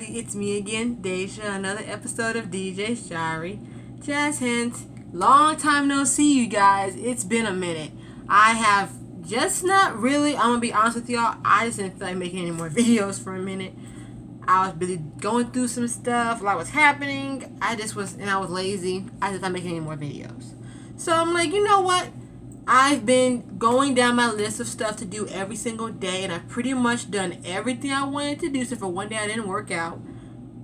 everybody, it's me again, Deja, another episode of DJ Shari. Jazz Hints. Long time no see, you guys. It's been a minute. I have just not really, I'm gonna be honest with y'all, I just didn't feel like making any more videos for a minute. I was busy going through some stuff, a lot was happening, I was lazy. I just not making any more videos. So I'm like, you know what? I've been going down my list of stuff to do every single day, and I've pretty much done everything I wanted to do, except for one day I didn't work out,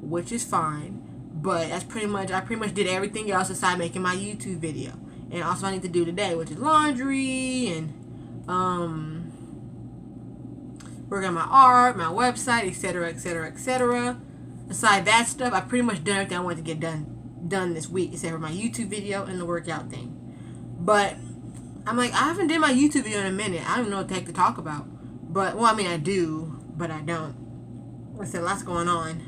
which is fine. But I pretty much did everything else aside making my YouTube video. And also I need to do today, which is laundry and work on my art, my website, etc., etc., etc. Aside that stuff, I pretty much done everything I wanted to get done this week, except for my YouTube video and the workout thing. But I'm like, I haven't did my YouTube video in a minute. I don't even know what the heck to talk about. But, well, I mean, I do, but I don't. Like I said, lots going on.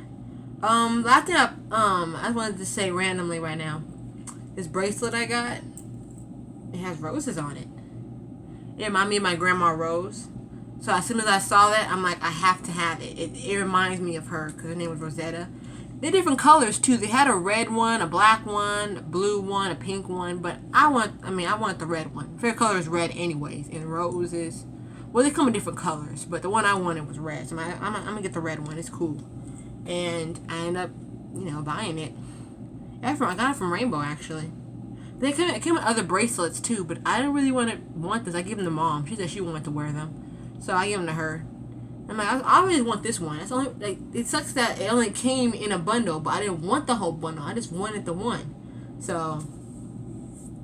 Last thing I wanted to say randomly right now. This bracelet I got, it has roses on it. It reminded me of my grandma Rose. So as soon as I saw that, I'm like, I have to have it. It reminds me of her, because her name was Rosetta. They're different colors too. They had a red one, a black one, a blue one, a pink one, but I want the red one. Favorite color is red anyways, and roses. Well, they come in different colors, but the one I wanted was red. So I'm gonna get the red one. It's cool. And I ended up, buying it. I got it from Rainbow, actually. It came with other bracelets too, but I didn't really want this. I gave them to Mom. She said she wanted to wear them, so I gave them to her. I'm like, I always want this one. It's only it sucks that it only came in a bundle, but I didn't want the whole bundle. I just wanted the one. So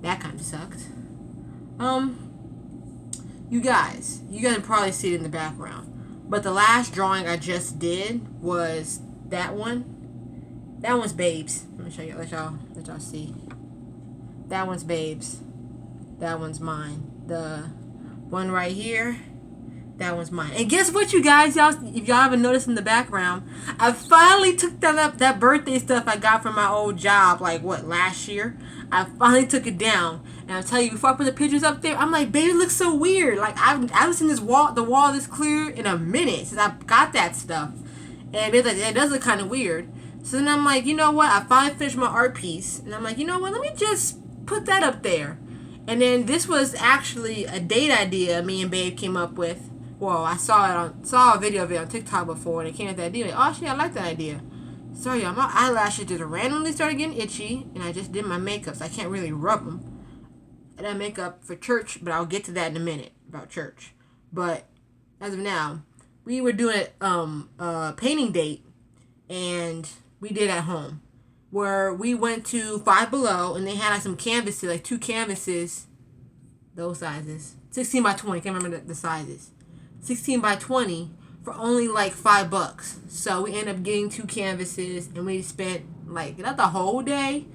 that kind of sucked. You guys probably see it in the background, but the last drawing I just did was that one. That one's Babes. Let me show you. Let y'all see. That one's Babes. That one's mine. The one right here. That one's mine. And guess what, you guys? If y'all haven't noticed in the background, I finally took that birthday stuff I got from my old job, last year? I finally took it down. And I'll tell you, before I put the pictures up there, I'm like, baby, it looks so weird. Like, I haven't seen the wall this clear in a minute since I got that stuff. And it's like, it does look kind of weird. So then I'm like, you know what? I finally finished my art piece. And I'm like, you know what? Let me just put that up there. And then this was actually a date idea me and Babe came up with. Well, I saw a video of it on TikTok before, and it came with that idea. Like, oh, shit, I like that idea. Sorry, y'all, my eyelashes just randomly started getting itchy, and I just did my makeup, so I can't really rub them. I did makeup for church, but I'll get to that in a minute, about church. But, as of now, we were doing a painting date, and we did at home, where we went to Five Below, and they had, some canvases, 2 canvases, those sizes, 16 by 20, can't remember the sizes. 16 by 20 for only $5. So we ended up getting 2 canvases, and we spent not the whole day.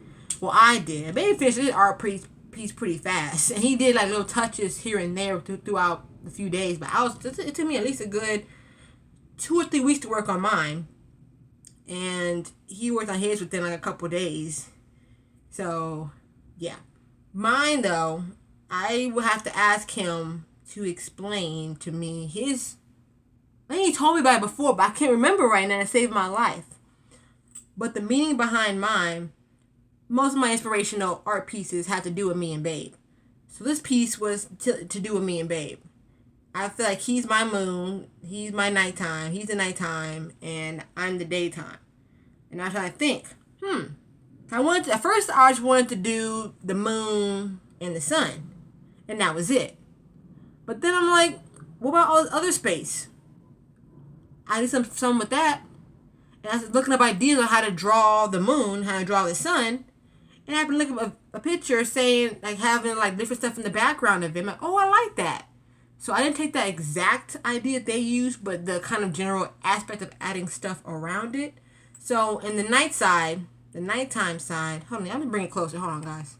Well, I did. Baby finished his art piece pretty fast, and he did little touches here and there throughout the few days. But it took me at least a good 2 or 3 weeks to work on mine, and he worked on his within a couple days. So yeah, mine though, I would have to ask him to explain to me I think he told me about it before, but I can't remember right now. It saved my life. But the meaning behind mine, most of my inspirational art pieces have to do with me and Babe. So this piece was to do with me and Babe. I feel like he's my moon, he's my nighttime, he's the nighttime, and I'm the daytime. And I was trying to think, at first I just wanted to do the moon and the sun, and that was it. But then I'm like, what about all this other space? I did some with that. And I was looking up ideas on how to draw the moon, how to draw the sun. And I happened to look up a picture saying, having different stuff in the background of it. I'm like, oh, I like that. So I didn't take that exact idea that they used, but the kind of general aspect of adding stuff around it. So in the nighttime side, hold on, I'm going to bring it closer. Hold on, guys.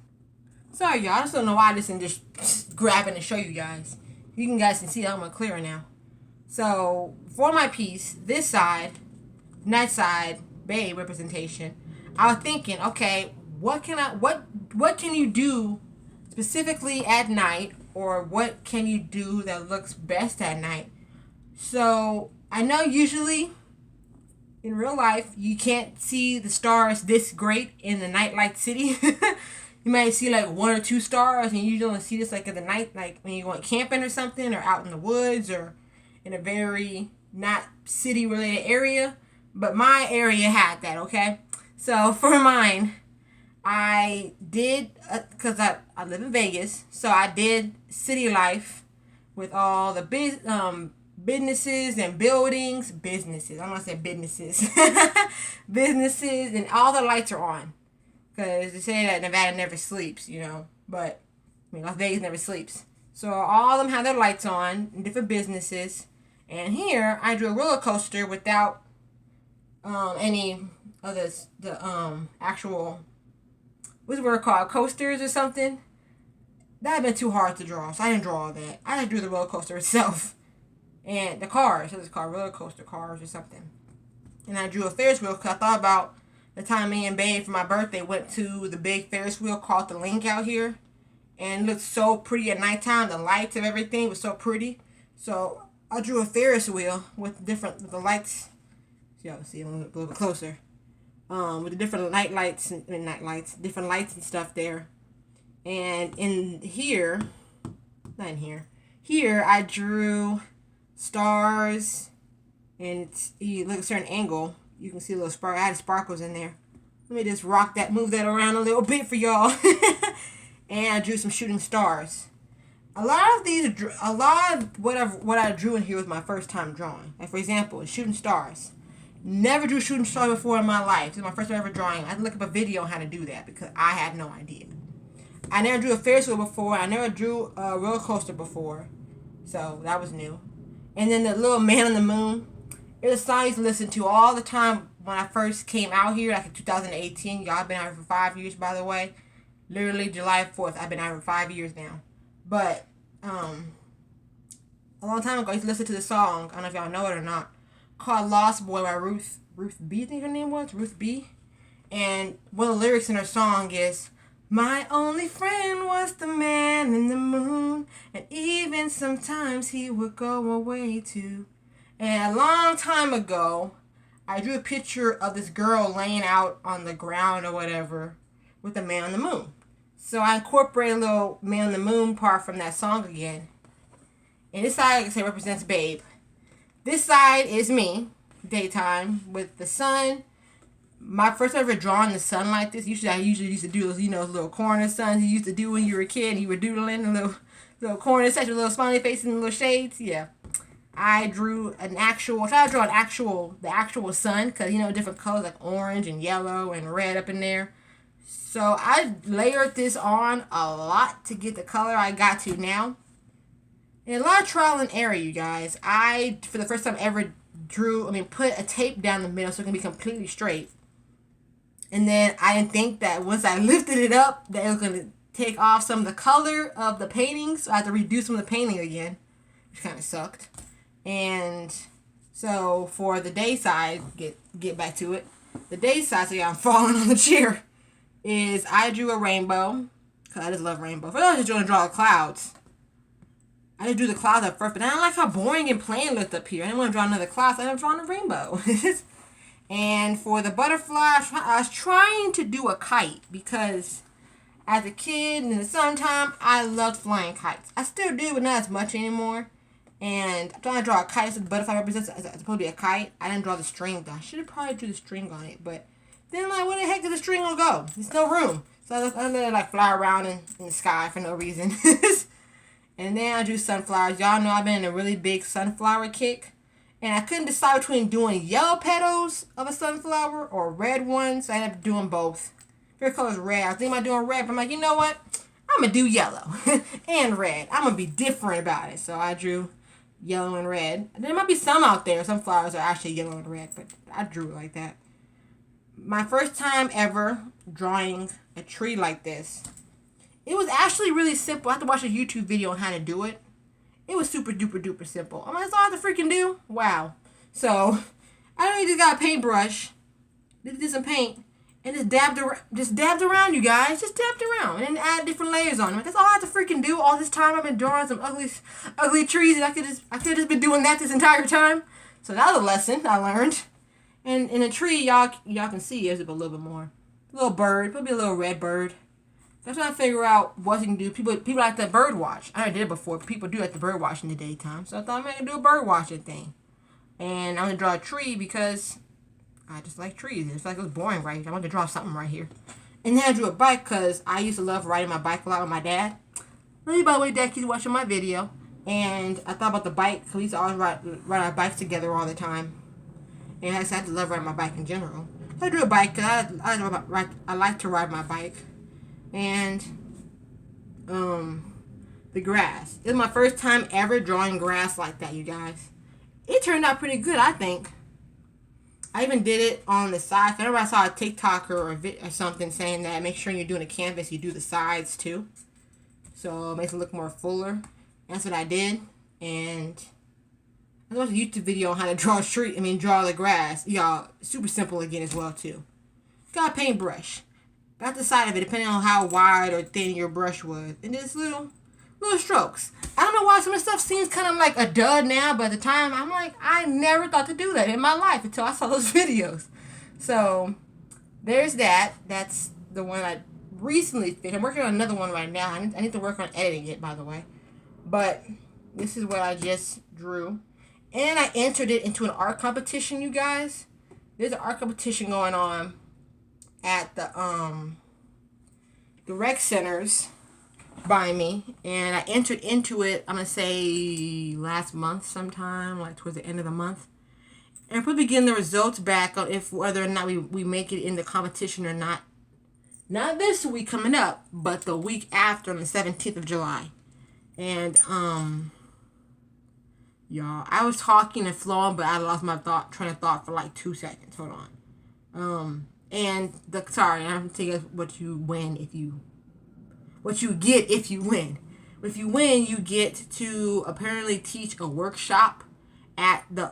Sorry, y'all. I just don't know why I just didn't just grab it and show you guys. You guys can see that I'm clearer now. So, for my piece, this side, night side, Babe representation, I was thinking, okay, what can you do specifically at night, or what can you do that looks best at night? So, I know usually in real life, you can't see the stars this great in the nightlight city. You might see like 1 or 2 stars, and you don't see this like in the night, like when you're going camping or something, or out in the woods, or in a very not city related area. But my area had that, okay? So for mine, I did, because I live in Vegas, so I did city life with all the businesses and businesses, I'm going to say businesses, businesses, and all the lights are on. Because they say that Nevada never sleeps, you know. But, I mean, Las Vegas never sleeps. So all of them have their lights on in different businesses. And here, I drew a roller coaster without any of the actual, what's the word called? Coasters or something? That would have been too hard to draw. So I didn't draw all that. I just drew the roller coaster itself. And the cars. So it's called roller coaster cars or something. And I drew a Ferris wheel because I thought about the time me and Babe for my birthday went to the big Ferris wheel called the Link out here. And it looked so pretty at nighttime. The lights of everything was so pretty. So I drew a Ferris wheel with the lights. See a little bit closer. With the different different lights and stuff there. And in here, not in here. Here I drew stars, and you look at a certain angle. You can see a little spark. I had sparkles in there. Let me just move that around a little bit for y'all. And I drew some shooting stars. A lot of what I drew in here was my first time drawing. Like for example, shooting stars. Never drew shooting stars before in my life. This is my first time ever drawing. I had to look up a video on how to do that because I had no idea. I never drew a Ferris wheel before. I never drew a roller coaster before. So that was new. And then the little man on the moon. It was a song I used to listen to all the time when I first came out here, like in 2018. Y'all, I've been out here for 5 years, by the way. Literally July 4th, I've been out here for 5 years now. But a long time ago, I used to listen to the song, I don't know if y'all know it or not, called Lost Boy by Ruth B, I think her name was, Ruth B. And one of the lyrics in her song is, my only friend was the man in the moon, and even sometimes he would go away too. And a long time ago, I drew a picture of this girl laying out on the ground or whatever with a man on the moon. So I incorporated a little man on the moon part from that song again. And this side, like I say, represents Babe. This side is me, daytime, with the sun. My first ever drawing the sun like this, I usually used to do those, those little corner suns you used to do when you were a kid and you were doodling, a little corner section with little smiley faces and little shades. Yeah. I drew the actual sun, because, different colors like orange and yellow and red up in there. So I layered this on a lot to get the color I got to now. And a lot of trial and error, you guys. I, for the first time ever, put a tape down the middle so it can be completely straight. And then I didn't think that once I lifted it up, that it was going to take off some of the color of the painting. So I had to redo some of the painting again, which kind of sucked. And so for the day side, get back to it. The day side, so yeah, I'm falling on the chair, is I drew a rainbow, because I just love rainbow. First I was just going to draw the clouds. I just drew the clouds at first, but I don't like how boring and plain it looked up here. I didn't want to draw another cloud, so I ended up drawing a rainbow. And for the butterfly, I was trying to do a kite, because as a kid in the summertime, I loved flying kites. I still do, but not as much anymore. And I'm trying to draw a kite, so the butterfly represents it's supposed to be a kite. I didn't draw the string though. I should have probably drew the string on it, but then where the heck did the string gonna go? There's no room. So I let it fly around in the sky for no reason. And then I drew sunflowers. Y'all know I've been in a really big sunflower kick. And I couldn't decide between doing yellow petals of a sunflower or red ones. So I ended up doing both. Favorite color is red. I was thinking about doing red, but I'm like, you know what? I'm gonna do yellow and red. I'm gonna be different about it. So I drew yellow and red. There might be some out there. Some flowers are actually yellow and red, but I drew it like that. My first time ever drawing a tree like this. It was actually really simple. I had to watch a YouTube video on how to do it. It was super duper duper simple. I'm like, that's all I have to freaking do? Wow. So, I really just got a paintbrush, did some paint, and just dabbed around, you guys. Just dabbed around, and then add different layers on them. That's all I have to freaking do. All this time I've been drawing some ugly trees, and I could have just been doing that this entire time. So that was a lesson I learned. And in the tree, y'all can see is a little bit more. A little bird, probably a little red bird. That's trying to figure out what you can do. People like to bird watch. I already did it before. People do like to bird watch in the daytime. So I thought I'm gonna do a bird watching thing. And I'm gonna draw a tree because I just like trees. It's like it was boring right here. I wanted to draw something right here. And then I drew a bike because I used to love riding my bike a lot with my dad. Really, by the way, Dad keeps watching my video. And I thought about the bike because we used to always ride our bikes together all the time. And I decided to love riding my bike in general. So I drew a bike because I like to ride my bike. And the grass. It was my first time ever drawing grass like that, you guys. It turned out pretty good, I think. I even did it on the sides. Whenever I saw a TikToker or something saying that make sure you're doing a canvas, you do the sides too. So it makes it look more fuller. That's what I did. And I watched a YouTube video on how to draw draw the grass. Y'all, super simple again as well too. Got a paintbrush. Got the side of it, depending on how wide or thin your brush was. And just little strokes. I don't know why some of the stuff seems kind of like a dud now, but at the time, I'm like, I never thought to do that in my life until I saw those videos. So, there's that. That's the one I recently finished. I'm working on another one right now. I need to work on editing it, by the way. But, this is what I just drew. And I entered it into an art competition, you guys. There's an art competition going on at the rec centers by me, and I entered into it, I'm gonna say last month sometime, like towards the end of the month. And I'm probably getting the results back on whether or not we make it in the competition or not. Not this week coming up, but the week after on the 17th of July. And y'all, I was talking and flowing, but I lost my train of thought for like 2 seconds. Hold on. And sorry, I'm gonna tell you what you get if you win. If you win, you get to apparently teach a workshop at the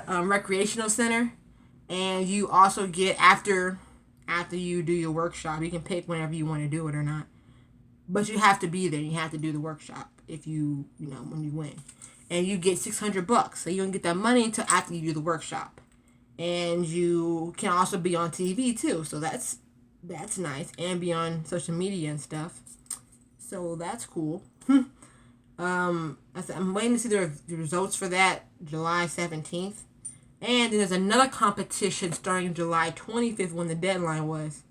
recreational center, and you also get after you do your workshop, you can pick whenever you want to do it or not, but you have to be there. You have to do the workshop if when you win, and you get $600. So you don't get that money until after you do the workshop. And you can also be on TV too, so that's nice, and be on social media and stuff. So that's cool. I'm waiting to see the results for that July 17th, and then there's another competition starting July 25th when the deadline was.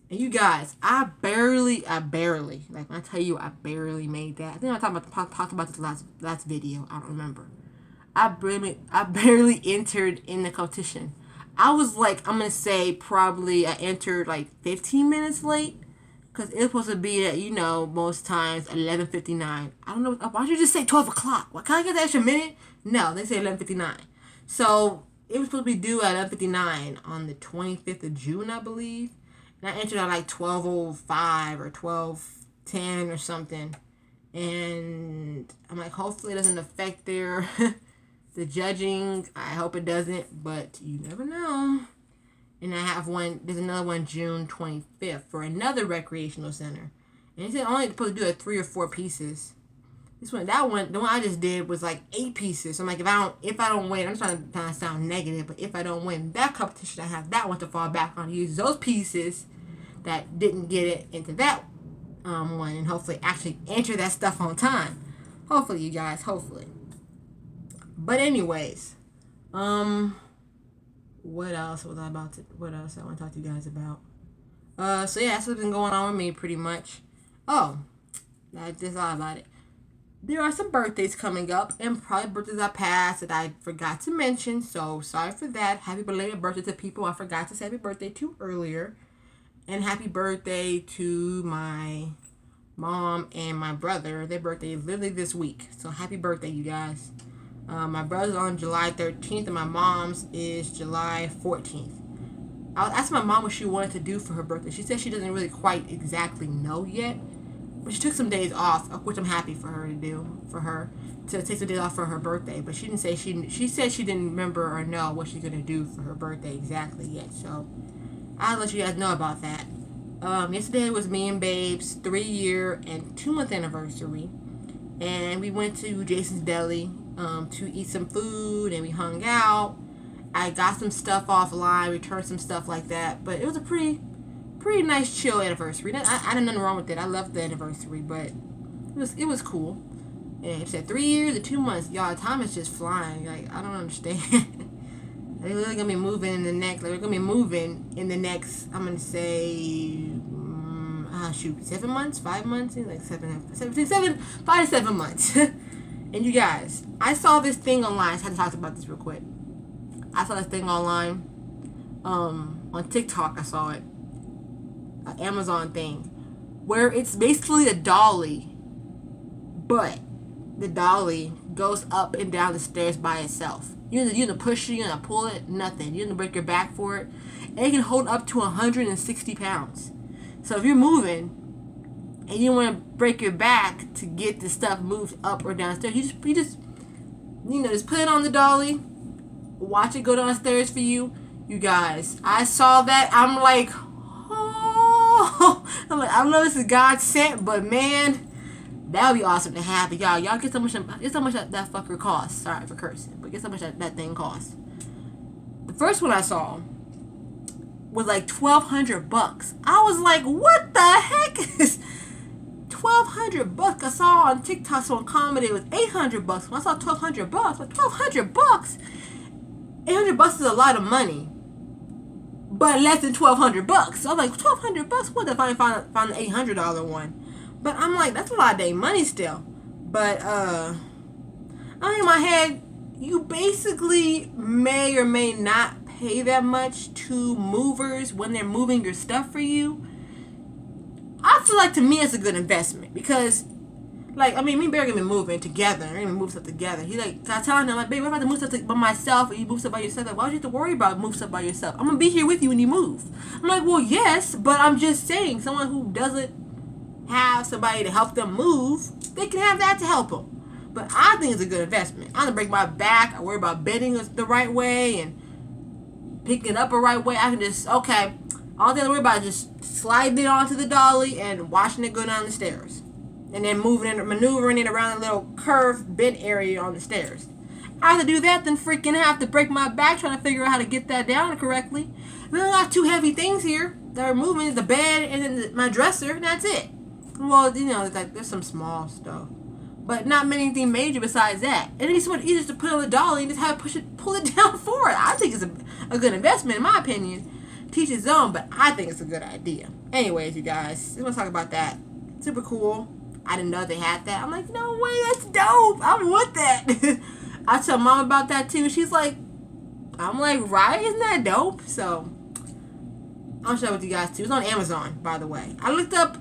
And you guys, I barely, like when I tell you, I barely made that. I think I talked about this last video. I don't remember. I barely entered in the competition. I was like, I'm going to say probably I entered like 15 minutes late. Because it was supposed to be at, most times 11:59. I don't know. Why don't you just say 12 o'clock? Why can't I get that extra minute? No, they say 11:59. So it was supposed to be due at 11:59 on the 25th of June, I believe. And I entered at like 12:05 or 12:10 or something. And I'm like, hopefully it doesn't affect their... the judging. I hope it doesn't, but you never know. And I have there's another one June 25th for another recreational center. And it's only supposed to do 3 or 4 pieces. The one I just did was like 8 pieces. So I'm like, if I don't win, I'm trying to sound negative, but if I don't win that competition, I have that one to fall back on. Use those pieces that didn't get it into that one, and hopefully actually enter that stuff on time. Hopefully, you guys, hopefully. But anyways, what else I want to talk to you guys about? So yeah, that's what's been going on with me pretty much. Oh, that's all about it. There are some birthdays coming up, and probably birthdays I passed that I forgot to mention, so sorry for that. Happy belated birthday to people I forgot to say happy birthday to earlier. And happy birthday to my mom and my brother. Their birthday is literally this week, so happy birthday, you guys. My brother's on July 13th, and my mom's is July 14th. I was asking my mom what she wanted to do for her birthday. She said she doesn't really quite exactly know yet, but she took some days off, which I'm happy for her to take some days off for her birthday. But she didn't say she said she didn't remember or know what she's gonna do for her birthday exactly yet. So I'll let you guys know about that. Yesterday was me and Babe's 3-year and 2-month anniversary. And we went to Jason's Deli to eat some food, and we hung out. I got some stuff offline, returned some stuff like that, but it was a pretty nice chill anniversary. I didn't nothing wrong with it. I loved the anniversary, but it was cool. And it said 3 years or 2 months. Y'all, time is just flying. Like, I don't understand. They're literally gonna be moving in the next. Like, we're gonna be moving in the next. I'm gonna say, 7 months, 5 months, like 5 to 7 months. And you guys, I saw this thing online. I had to talk about this real quick. I saw this thing online, on TikTok. I saw it, an Amazon thing, where it's basically a dolly, but the dolly goes up and down the stairs by itself. You need to push it, you need to pull it, nothing. You need to break your back for it. And it can hold up to 160 pounds. So if you're moving and you want to break your back to get the stuff moved up or downstairs, you just put it on the dolly, watch it go downstairs for you. You guys, I saw that. I'm like, oh, I don't know if this is God sent, but man, that would be awesome to have. Y'all get so much that fucker costs. Sorry for cursing, but get so much that thing costs. The first one I saw was like $1,200. I was like, what the heck is $1,200? I saw on TikTok someone commented it was $800. When I saw $1,200, like $1,200, $800 is a lot of money, but less than $1,200. So I'm like, $1,200. What if I find the $800 one? But I'm like, that's a lot of day money still. But I think in my head, you basically may or may not pay that much to movers when they're moving your stuff for you. I feel like, to me, it's a good investment because, like, I mean, me and Barry gonna be moving together. We're gonna move stuff together. He like, I telling him, like, babe, I'm about to move stuff by myself, and you move stuff by yourself. Like, why would you have to worry about move stuff by yourself? I'm gonna be here with you when you move. I'm like, well, yes, but I'm just saying, someone who doesn't have somebody to help them move, they can have that to help them. But I think it's a good investment. I'm gonna break my back. I worry about bending it the right way and picking it up the right way. I can just, okay, all I have to worry about is just sliding it onto the dolly and watching it go down the stairs, and then maneuvering it around a little curved bent area on the stairs. I have to do that, then freaking have to break my back trying to figure out how to get that down correctly. We only got 2 heavy things here that are moving: the bed and then my dresser, and that's it. Well, like, there's some small stuff, but not anything major besides that. And then it's so easy to put on the dolly and just have to pull it down for it. I think it's a good investment, in my opinion. Teach his own, but I think it's a good idea. Anyways, you guys, let's talk about that. Super cool. I didn't know they had that. I'm like, no way, that's dope. I want that. I tell mom about that too. She's like, I'm like, right? Isn't that dope? So I'll share with you guys too. It's on Amazon, by the way. I looked up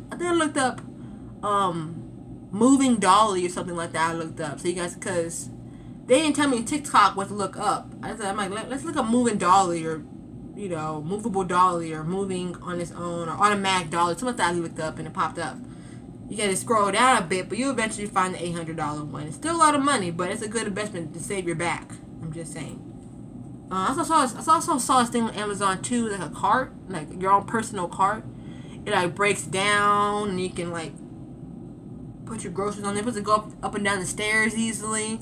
moving dolly or something like that. I looked up, so you guys, because they didn't tell me TikTok what to look up. I'm like, let's look up moving dolly, or movable dolly, or moving on its own, or automatic dolly. Something like that. I looked up and it popped up. You gotta scroll down a bit, but you eventually find the $800 one. It's still a lot of money, but it's a good investment to save your back. I'm just saying. I also saw this thing on Amazon too, like a cart, like your own personal cart. It like breaks down, and you can like put your groceries on there. It go up and down the stairs easily.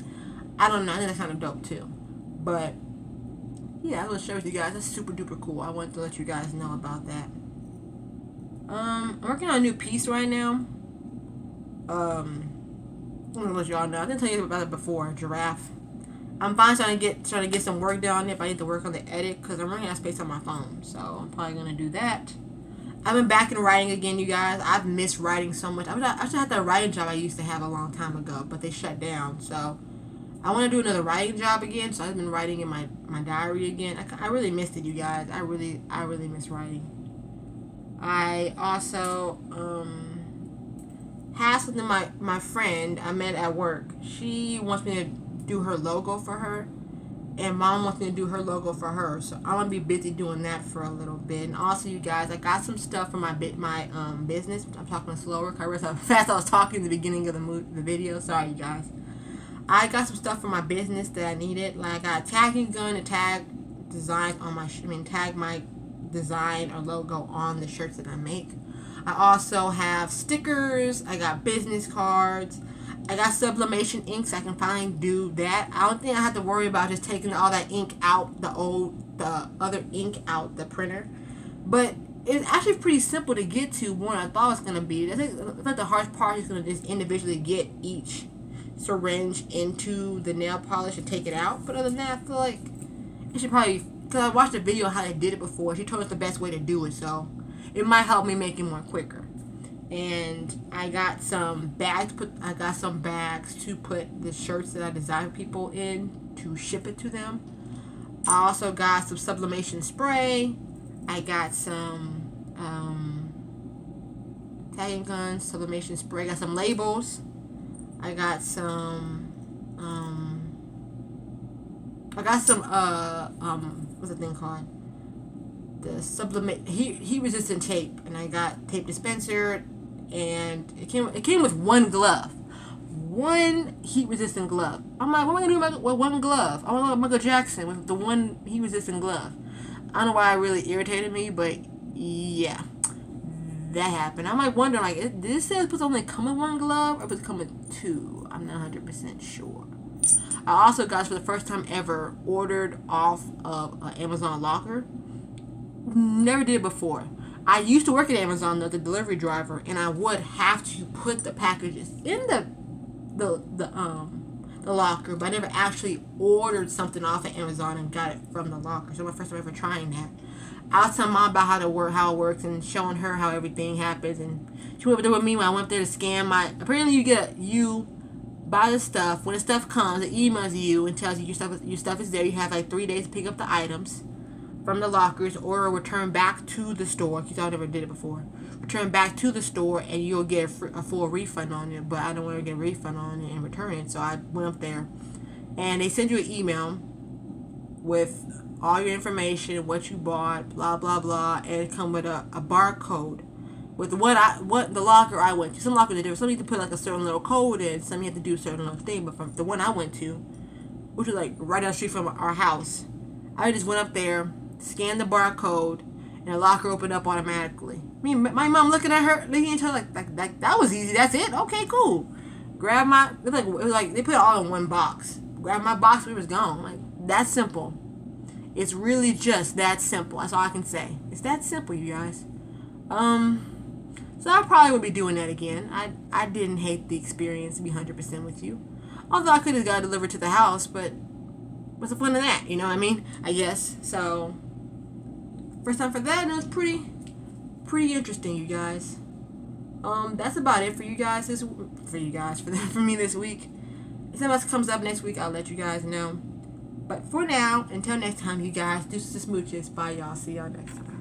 I don't know. I think that's kind of dope too. But yeah, I was gonna share with you guys. That's super duper cool. I wanted to let you guys know about that. I'm working on a new piece right now. I'm gonna let y'all know. I didn't tell you about it before. Giraffe. I'm finally trying to get some work done on it. If I need to work on the edit, because I'm running out of space on my phone, so I'm probably gonna do that. I've been back in writing again, you guys. I've missed writing so much. I should have that writing job I used to have a long time ago, but they shut down. So I want to do another writing job again. So I've been writing in my diary again. I really missed it, you guys. I really miss writing. I also have something my friend I met at work. She wants me to do her logo for her, and mom wants me to do her logo for her. So I'm gonna be busy doing that for a little bit. And also, you guys, I got some stuff for my business. I'm talking slower because I realized how fast I was talking at the beginning of the video. Sorry, you guys. I got some stuff for my business that I needed. Like, I got a tagging gun to tag designs on tag my design or logo on the shirts that I make. I also have stickers. I got business cards. I got sublimation ink, so I can finally do that. I don't think I have to worry about just taking all that ink out, the other ink out the printer. But it's actually pretty simple to get to more than I thought it was going to be. I think the hardest part is going to just individually get each syringe into the nail polish and take it out. But other than that, I feel like it should probably, because I watched a video on how they did it before. She told us the best way to do it, so it might help me make it more quicker. And I got some bags. I got some bags to put the shirts that I design people in to ship it to them. I also got some sublimation spray. I got some tagging guns, sublimation spray. I got some labels. I got some what's the thing called? The sublimate heat resistant tape, and I got tape dispenser, and it came with one glove, one heat resistant glove. I'm like, what am I gonna do with one glove? I want to Michael Jackson with the one heat resistant glove. I don't know why it really irritated me, but yeah, that happened. I'm like wondering, like, did this say it's supposed to only come with one glove, or was it come with two? I'm not 100% sure. I also, guys, for the first time ever, ordered off of an Amazon locker. Never did before. I used to work at Amazon as a delivery driver, and I would have to put the packages in the locker, but I never actually ordered something off of Amazon and got it from the locker. So my first time ever trying that. I was telling Mom about how it works, and showing her how everything happens. And she went there with me when I went there to scan my. Apparently, you buy the stuff. When the stuff comes, it emails you and tells you your stuff is there. You have like 3 days to pick up the items from the lockers, or return back to the store, because I never did it before. Return back to the store, and you'll get a full refund on it. But I don't want to get a refund on it and return it, so I went up there, and they send you an email with all your information, what you bought, blah blah blah, and it come with a barcode. With what the locker I went to, some lockers are different. Some you have to put like a certain little code in, some you have to do a certain little thing. But from the one I went to, which was like right down the street from our house, I just went up there, scanned the barcode, and the locker opened up automatically. Me, my mom looking at her like that was easy. That's it. Okay, cool. Grab my, it was like they put it all in one box. Grab my box, we was gone. Like, that's simple. It's really just that simple. That's all I can say. It's that simple, you guys. So I probably would be doing that again. I didn't hate the experience, to be 100% with you. Although I could have got it delivered to the house, but what's the fun of that? You know what I mean? I guess. So, first time for that, and it was pretty interesting, you guys. That's about it for you guys for me this week. If something else comes up next week, I'll let you guys know. But for now, until next time, you guys, deuces and smooches. Bye, y'all. See y'all next time.